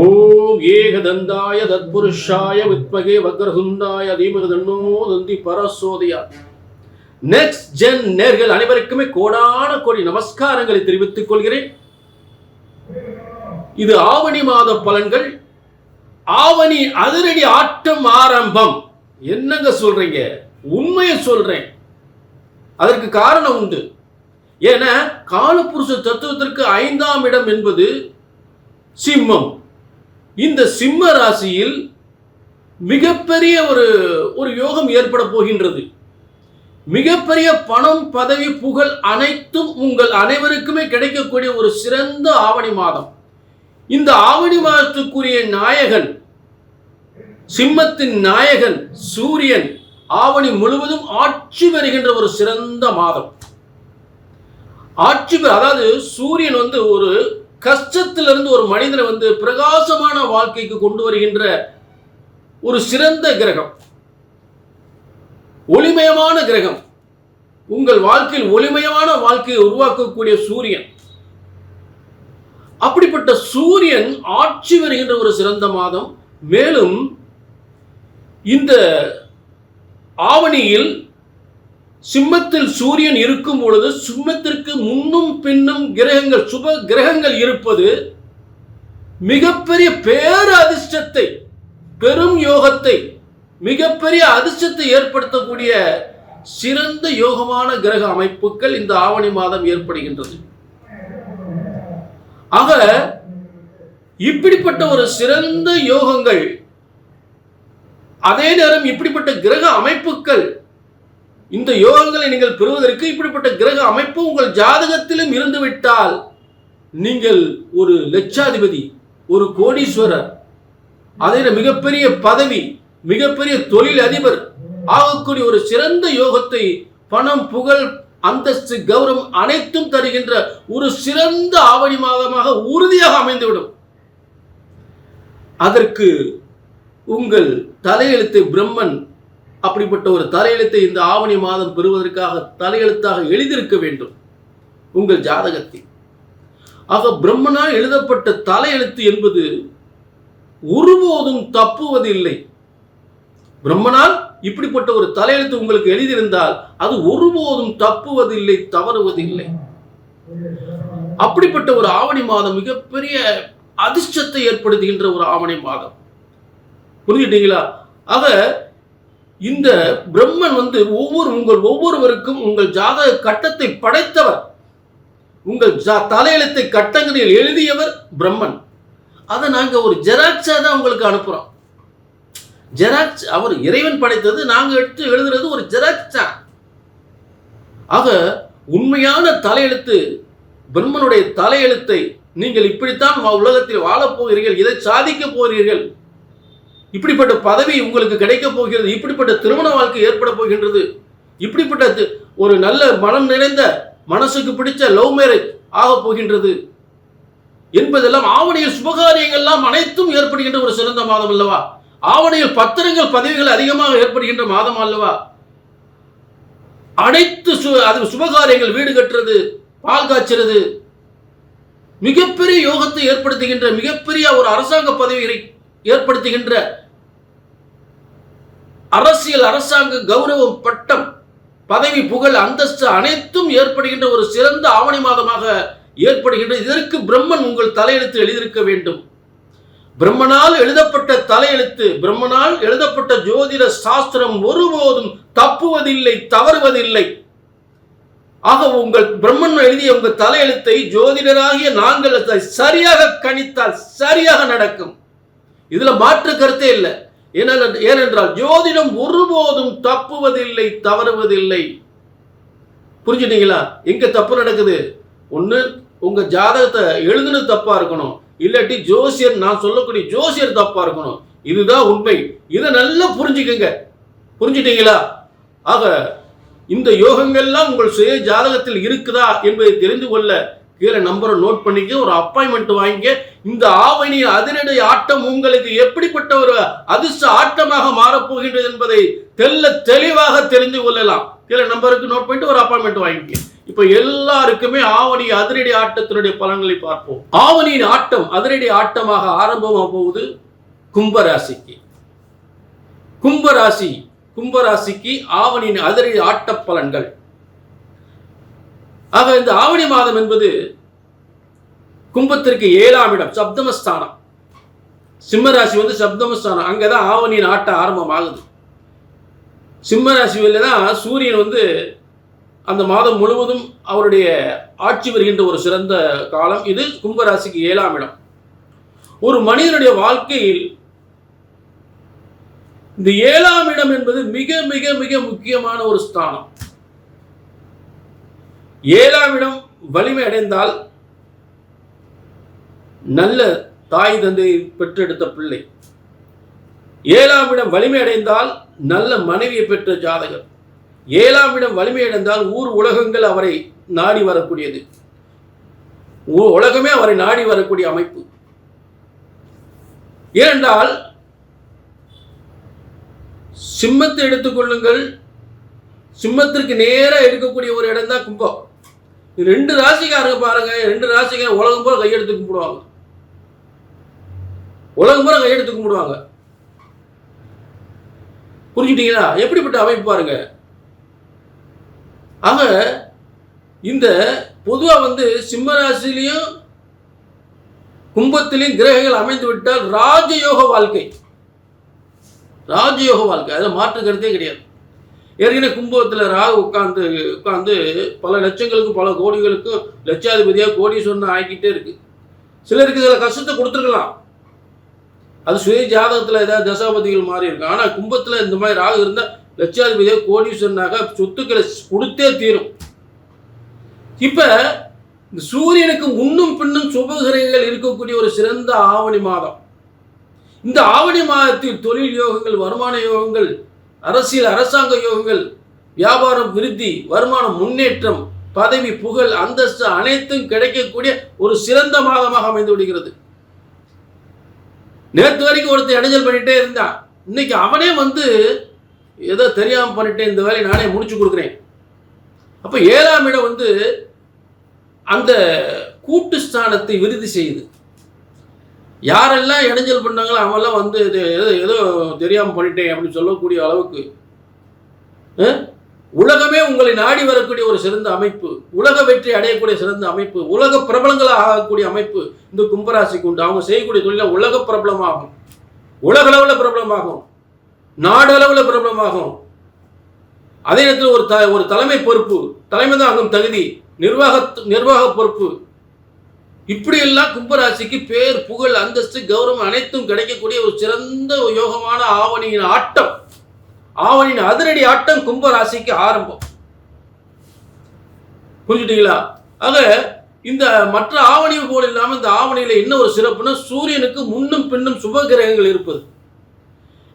ஓம் ஏகதந்தாய தத்புருஷாய வித்மகே வக்ரதுண்டாய தீமகி தன்னோ தந்தி பரசோதயா. நெக்ஸ்ட் ஜென் நேர்கள் அனைவருக்குமே கோடான கோடி நமஸ்காரங்களை தெரிவித்துக் கொள்கிறேன். இது ஆவணி மாத பலன்கள். ஆவணி அதிரடி ஆட்டம் ஆரம்பம். என்னங்க சொல்றீங்க? உண்மையை சொல்றேன். அதற்கு காரணம் உண்டு. ஏன்னா காலபுருஷ தத்துவத்திற்கு 5ஆம் இடம் என்பது சிம்மம். இந்த சிம்ம ராசியில் மிகப்பெரிய ஒரு யோகம் ஏற்பட போகின்றது. மிகப்பெரிய பணம், பதவி, புகழ் அனைத்தும் உங்கள் அனைவருக்குமே கிடைக்கக்கூடிய ஒரு சிறந்த ஆவணி மாதம். இந்த ஆவணி மாதத்துக்குரிய நாயகன், சிம்மத்தின் நாயகன் சூரியன் ஆவணி முழுவதும் ஆட்சி பெறுகின்ற ஒரு சிறந்த மாதம். அதாவது சூரியன் ஒரு கஷ்டத்திலிருந்து ஒரு மனிதனை பிரகாசமான வாழ்க்கைக்கு கொண்டு வருகின்ற ஒரு சிறந்த கிரகம், ஒளிமயமான கிரகம். உங்கள் வாழ்க்கையில் ஒளிமயமான வாழ்க்கையை உருவாக்கக்கூடிய சூரியன். அப்படிப்பட்ட சூரியன் ஆட்சி வருகின்ற ஒரு சிறந்த மாதம். மேலும் இந்த ஆவணியில் சிம்மத்தில் சூரியன் இருக்கும் பொழுது சிம்மத்திற்கு முன்னும் பின்னும் கிரகங்கள், சுப கிரகங்கள் இருப்பது மிகப்பெரிய பேர் அதிர்ஷ்டத்தை, பெரும் யோகத்தை, மிகப்பெரிய அதிர்ஷ்டத்தை ஏற்படுத்தக்கூடிய சிறந்த யோகமான கிரக அமைப்புகள் இந்த ஆவணி மாதம் ஏற்படுகின்றது. ஆக இப்படிப்பட்ட ஒரு சிறந்த யோகங்கள், அதே நேரம் இப்படிப்பட்ட கிரக அமைப்புகள், இந்த யோகங்களை நீங்கள் பெறுவதற்கு இப்படிப்பட்ட கிரக அமைப்பு உங்கள் ஜாதகத்திலும் இருந்துவிட்டால் நீங்கள் ஒரு லட்சாதிபதி, ஒரு கோடீஸ்வரர், அதே மிகப்பெரிய பதவி, மிகப்பெரிய தொழில் அதிபர் ஆகக்கூடிய ஒரு சிறந்த யோகத்தை, பணம், புகழ், அந்தஸ்து, கௌரவம் அனைத்தும் தருகின்ற ஒரு சிறந்த ஆவணி மாதமாக உறுதியாக அமைந்துவிடும். அதற்கு உங்கள் தலையெழுத்து பிரம்மன் அப்படிப்பட்ட ஒரு தலையெழுத்தை இந்த ஆவணி மாதம் பெறுவதற்காக தலையெழுத்தாக எழுதியிருக்க வேண்டும் உங்கள் ஜாதகத்தில். ஆக பிரம்மனால் எழுதப்பட்ட தலையெழுத்து என்பது ஒருபோதும் தப்புவதில்லை. பிரம்மனால் இப்படிப்பட்ட ஒரு தலையெழுத்து உங்களுக்கு எழுதியிருந்தால் அது ஒருபோதும் தப்புவதில்லை, தவறுவதில்லை. அப்படிப்பட்ட ஒரு ஆவணி மாதம் மிகப்பெரிய அதிர்ஷ்டத்தை ஏற்படுத்துகின்ற ஒரு ஆவணி மாதம். புரிஞ்சுட்டீங்களா? ஆக இந்த பிரம்மன் உங்கள் ஒவ்வொருவருக்கும் உங்கள் ஜாதக கட்டத்தை படைத்தவர், உங்கள் தலையெழுத்தை கட்டங்களில் எழுதியவர் பிரம்மன். அதை நாங்க ஒரு ஜெராக்ஸா தான் உங்களுக்கு அனுப்புறோம். ஜெராக்ஸ் அவர் இறைவன் படைத்தது, நாங்க எடுத்து எழுதுறது ஒரு ஜெராக்ஸா. ஆக உண்மையான தலையெழுத்து பிரம்மனுடைய தலையெழுத்தை நீங்கள் இப்படித்தான் உலகத்தில் வாழப் போகிறீர்கள், இதை சாதிக்க போகிறீர்கள், இப்படிப்பட்ட பதவி உங்களுக்கு கிடைக்க போகிறது, இப்படிப்பட்ட திருமண வாழ்க்கை ஏற்பட போகின்றது, இப்படிப்பட்ட ஒரு நல்ல மனம் நிறைந்த மனசுக்கு பிடிச்ச லவ் மேரேஜ் ஆக போகின்றது என்பதெல்லாம் ஆவணியில் சுபகாரியங்கள்லாம் அனைத்தும் ஏற்படுகின்ற ஒரு சிறந்த மாதம் அல்லவா? ஆவணியில் பத்திரங்கள், பதவிகள் அதிகமாக ஏற்படுகின்ற மாதம் அல்லவா? அனைத்து சுபகாரியங்கள், வீடு கட்டுறது, பால் காய்ச்சறது, மிகப்பெரிய யோகத்தை ஏற்படுத்துகின்ற, மிகப்பெரிய ஒரு அரசாங்க பதவிகளை ஏற்படுத்துகின்ற, அரசியல், அரசாங்க கௌரவம், பட்டம், பதவி, புகழ், அந்தஸ்து அனைத்தும் ஏற்படுகின்ற ஒரு சிறந்த ஆவணி மாதமாக ஏற்படுகின்ற. இதற்கு பிரம்மன் உங்கள் தலையெழுத்து எழுதியிருக்க வேண்டும். பிரம்மனால் எழுதப்பட்ட தலையெழுத்து, பிரம்மனால் எழுதப்பட்ட ஜோதிட சாஸ்திரம் ஒருபோதும் தப்புவதில்லை, தவறுவதில்லை. ஆக உங்கள் பிரம்மன் எழுதிய உங்கள் தலையெழுத்தை ஜோதிடராகிய நாங்கள் சரியாக கணித்தால் சரியாக நடக்கும். இதுல மாற்று கருத்தே இல்லை. ஏனென்றால் ஜோதிடம் ஒருபோதும் தப்புவதில்லை, தவறுவதில்லை. புரிஞ்சுட்டீங்களா? எங்க தப்பு நடக்குது? ஒண்ணு உங்க ஜாதகத்தை எழுதுனது தப்பா இருக்கணும், இல்லாட்டி ஜோசியர், நான் சொல்லக்கூடிய ஜோசியர் தப்பா இருக்கணும். இதுதான் உண்மை. இதை நல்லா புரிஞ்சுக்கங்க. புரிஞ்சுட்டீங்களா? ஆக இந்த யோகங்கள்லாம் உங்கள் சுய ஜாதகத்தில் இருக்குதா என்பதை தெரிந்து கொள்ள கீழே நம்பரை நோட் பண்ணிக்க, ஒரு அப்பாயின்மெண்ட் வாங்கிக்க. இந்த ஆவணி அதிரடி ஆட்டம் உங்களுக்கு எப்படிப்பட்ட ஒரு அதிர்ஷ்ட ஆட்டமாக மாறப்போகின்றது என்பதை தெளிவாக தெரிந்து கொள்ளலாம். கீழே நம்பருக்கு நோட் பண்ணிட்டு ஒரு அப்பாயின்மெண்ட் வாங்கிக்க. இப்ப எல்லாருக்குமே ஆவணி அதிரடி ஆட்டத்தினுடைய பலன்களை பார்ப்போம். ஆவணியின் ஆட்டம் அதிரடி ஆட்டமாக ஆரம்பமாக போகுது கும்பராசிக்கு. கும்பராசிக்கு ஆவணியின் அதிரடி ஆட்ட பலன்கள். ஆக இந்த ஆவணி மாதம் என்பது கும்பத்திற்கு 7ஆம் இடம், சப்தமஸ்தானம். சிம்மராசி சப்தமஸ்தானம், அங்கதான் ஆவணியின் ஆட்டம் ஆரம்பமாகுது. சிம்மராசியில் தான் சூரியன் அந்த மாதம் முழுவதும் அவருடைய ஆட்சி வருகின்ற ஒரு சிறந்த காலம் இது. கும்பராசிக்கு 7ஆம் இடம். ஒரு மனிதனுடைய வாழ்க்கையில் இந்த 7ஆம் இடம் என்பது மிக மிக மிக முக்கியமான ஒரு ஸ்தானம். 7ஆம் இடம் வலிமை அடைந்தால் நல்ல தாய் தந்தை பெற்றெடுத்த பிள்ளை. 7ஆம் இடம் வலிமை அடைந்தால் நல்ல மனைவியை பெற்ற ஜாதகர். 7ஆம் இடம் வலிமை அடைந்தால் ஊர் உலகங்கள் அவரை நாடி வரக்கூடியது. உலகமே அவரை நாடி வரக்கூடிய அமைப்பு. ஏனென்றால் சிம்மத்தை எடுத்துக்கொள்ளுங்கள், சிம்மத்திற்கு நேராக எடுக்கக்கூடிய ஒரு இடம் தான் கும்பம். 2 ராசிக்காரங்க பாருங்க, 2 ராசிக்காரங்க உலகம் போல கையெடுத்து கும்பிடுவாங்க. உலகம் போல கையெடுத்து கும்பிடுவாங்க. புரிஞ்சுட்டீங்களா? எப்படிப்பட்ட அமைப்பு பாருங்க. ஆக இந்த பொதுவாக சிம்மராசிலையும் கும்பத்திலையும் கிரகங்கள் அமைந்து விட்டால் ராஜயோக வாழ்க்கை, அதில் மாற்று கருத்தே கிடையாது. ஏற்கனவே கும்பத்தில் ராகு உட்கார்ந்து பல லட்சங்களுக்கும் பல கோடிகளுக்கும் லட்சாதிபதியாக கோடீஸ்வரன் ஆகிக்கிட்டே இருக்கு. சிலருக்கு இதில் கஷ்டத்தை கொடுத்துருக்கலாம், அது சுய ஜாதகத்தில் ஏதாவது தசாபதிகள் மாறி இருக்கு. ஆனால் கும்பத்தில் இந்த மாதிரி ராகு இருந்தால் லட்சாதிபதியாக கோடீஸ்வரனாக சொத்துக்களை கொடுத்தே தீரும். இப்ப இந்த சூரியனுக்கு முன்னும் பின்னும் சுபகிரகங்கள் இருக்கக்கூடிய ஒரு சிறந்த ஆவணி மாதம். இந்த ஆவணி மாதத்தில் தொழில் யோகங்கள், வருமான யோகங்கள், அரசியல் அரசாங்க யோகங்கள், வியாபாரம் விருத்தி, வருமானம் முன்னேற்றம், பதவி புகழ் அந்தஸ்து அனைத்தும் கிடைக்கக்கூடிய ஒரு சிறந்த மாதமாக அமைந்து விடுகிறது. நேற்று வரைக்கும் ஒருத்தர் இடைஞ்சல் பண்ணிட்டே இருந்தான், இன்னைக்கு அவனே ஏதோ தெரியாமல் பண்ணிட்டேன், இந்த வேலையை நானே முடிச்சு கொடுக்குறேன். அப்போ 7ஆம் இடம் அந்த கூட்டு ஸ்தானத்தை விருதி செய்யுது. யாரெல்லாம் இடைஞ்சல் பண்ணாங்களோ அவெல்லாம் ஏதோ தெரியாமல் பண்ணிட்டேன் அப்படின்னு சொல்லக்கூடிய அளவுக்கு உலகமே உங்களை நாடி வரக்கூடிய ஒரு சிறந்த அமைப்பு, உலக வெற்றி அடையக்கூடிய சிறந்த அமைப்பு, உலக பிரபலங்களாக ஆகக்கூடிய அமைப்பு இந்த கும்பராசிக்கு உண்டு. அவங்க செய்யக்கூடிய தொழில உலக பிரபலமாகும், உலக அளவில் பிரபலமாகும், நாடளவில் பிரபலமாகும். அதே நேரத்தில் ஒரு தலைமை பொறுப்பு, தலைமை தான் ஆகும் தகுதி, நிர்வாக பொறுப்பு, இப்படி எல்லாம் கும்பராசிக்கு பேர் புகழ் அந்தஸ்து கௌரவம் அனைத்தும் கிடைக்கக்கூடிய ஒரு சிறந்த யோகமான ஆவணியின் ஆட்டம், ஆவணியின் அதிரடி ஆட்டம் கும்பராசிக்கு ஆரம்பம். புரிஞ்சுட்டீங்களா? ஆக இந்த மற்ற ஆவணி போல் இல்லாமல் இந்த ஆவணியில என்ன ஒரு சிறப்புனா சூரியனுக்கு முன்னும் பின்னும் சுப கிரகங்கள் இருப்பது.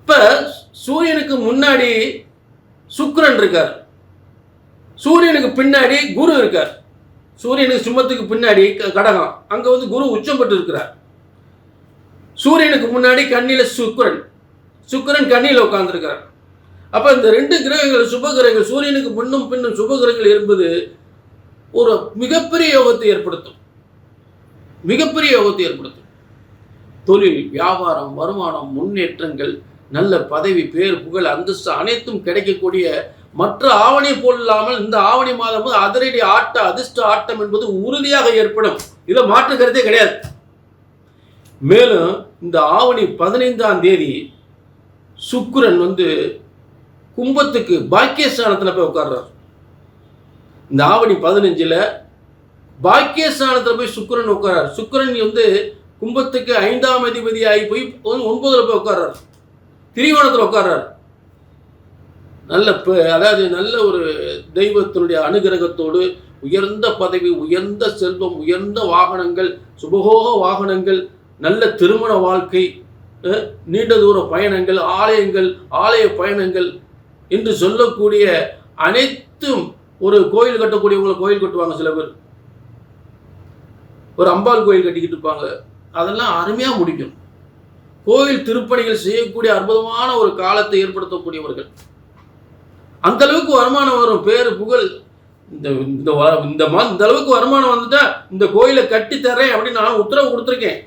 இப்ப சூரியனுக்கு முன்னாடி சுக்கிரன் இருக்கார், சூரியனுக்கு பின்னாடி குரு இருக்கார். சூரியனுக்கு சிம்மத்துக்கு பின்னாடி கடகம், அங்க குரு உச்சம் பெற்று இருக்கிறார். சூரியனுக்கு முன்னாடி கண்ணில சுக்கிரன் கண்ணில உட்கார்ந்து இருக்கிறார். அப்ப இந்த 2 கிரகங்கள் சுப கிரகங்கள் சூரியனுக்கு முன்னும் பின்னும் சுப கிரகங்கள் என்பது ஒரு மிகப்பெரிய யோகத்தை ஏற்படுத்தும், மிகப்பெரிய யோகத்தை ஏற்படுத்தும். தொழில், வியாபாரம், வருமானம், முன்னேற்றங்கள், நல்ல பதவி, பேர், புகழ், அந்தஸ்து அனைத்தும் கிடைக்கக்கூடிய மற்ற ஆவணி போல் இல்லாமல் இந்த ஆவணி மாதம் அதிரடி அதிர்ஷ்ட ஆட்டம் என்பது உறுதியாக ஏற்படும். இதில் மாற்று கருத்தே கிடையாது. மேலும் இந்த ஆவணி 15ஆம் தேதி சுக்கிரன் கும்பத்துக்கு பாக்கியஸ்தானத்தில் போய் உட்கார்றார். இந்த ஆவணி 15ல் பாக்கியஸ்தானத்தில் போய் சுக்கிரன் உட்கார்றார். சுக்கிரன் கும்பத்துக்கு 5ஆம் அதிபதியாகி போய் 9ல் போய் உட்கார்றார், திரிகோணத்தில் உட்கார்றார். அதாவது நல்ல ஒரு தெய்வத்தினுடைய அனுகிரகத்தோடு உயர்ந்த பதவி, உயர்ந்த செல்வம், உயர்ந்த வாகனங்கள், சுபகோக வாகனங்கள், நல்ல திருமண வாழ்க்கை, நீண்ட தூர பயணங்கள், ஆலயங்கள், ஆலய பயணங்கள் என்று சொல்லக்கூடிய அனைத்தும். ஒரு கோயில் கட்டக்கூடியவங்களை கோயில் கட்டுவாங்க, சில பேர் ஒரு அம்பாள் கோயில் கட்டிக்கிட்டு இருப்பாங்க, அதெல்லாம் அருமையாக முடிக்கும். கோயில் திருப்பணிகள் செய்யக்கூடிய அற்புதமான ஒரு காலத்தை ஏற்படுத்தக்கூடியவர்கள். அந்த அளவுக்கு வருமானம் வரும், பேரு புகழ் இந்த இந்த வ- இந்த மா இந்த அளவுக்கு வருமானம் வந்துட்டா இந்த கோயிலை கட்டி தர்றேன் அப்படின்னு நான் உத்தரவு கொடுத்துருக்கேன்,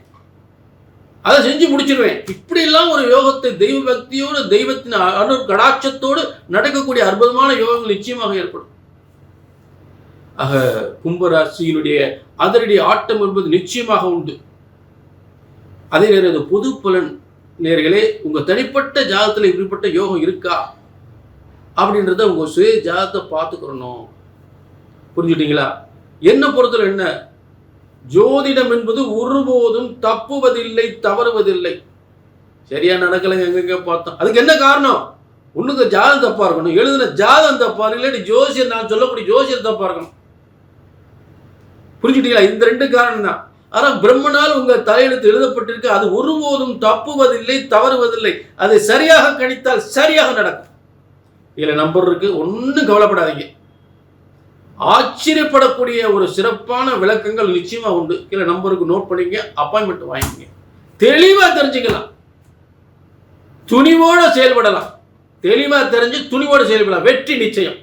அதை செஞ்சு முடிச்சிருவேன். இப்படிலாம் ஒரு யோகத்தை தெய்வ பக்தியோடு தெய்வத்தின் அருள் கடாட்சத்தோடு நடக்கக்கூடிய அற்புதமான யோகங்கள் நிச்சயமாக ஏற்படும். ஆக கும்பராசியினுடைய அதிரடி ஆட்டம் என்பது நிச்சயமாக உண்டு. அதே நேரம் இந்த பொது பலன் நேர்களே, உங்க தனிப்பட்ட ஜாதகத்தில் இப்படிப்பட்ட யோகம் இருக்கா அப்படின்றத உங்க சுய ஜாதகத்தை பார்த்துக்கிறணும். புரிஞ்சுட்டீங்களா? என்ன பொறுத்தல என்ன, ஜோதிடம் என்பது ஒருபோதும் தப்புவதில்லை, தவறுவதில்லை. சரியா நடக்கலை எங்க பார்த்தோம், அதுக்கு என்ன காரணம்? ஒண்ணுக்கு ஜாதகம் தப்பா இருக்கணும், எழுதுன ஜாதகம் தப்பா இருக்கணும், இல்லாட்டி ஜோசியர் நான் சொல்லக்கூடிய ஜோசியர் தப்பா இருக்கணும். புரிஞ்சுட்டீங்களா? இந்த ரெண்டு காரணம் தான். ஆனா பிரம்மனால் உங்க தலையெழுத்து எழுதப்பட்டிருக்கு, அது ஒருபோதும் தப்புவதில்லை, தவறுவதில்லை. அதை சரியாக கணித்தால் சரியாக நடக்கும். இதுல நம்பர் இருக்கு, ஒன்னும் கவலைப்படாதீங்க. ஆச்சரியப்படக்கூடிய ஒரு சிறப்பான விளக்கங்கள் நிச்சயமா உண்டு. கீழே நம்பருக்கு நோட் பண்ணிங்க, அப்பாயின்மெண்ட் வாங்கிங்க, தெளிவா தெரிஞ்சுக்கலாம், துணிவோட செயல்படலாம். தெளிவா தெரிஞ்சு துணிவோட செயல்படலாம், வெற்றி நிச்சயம்.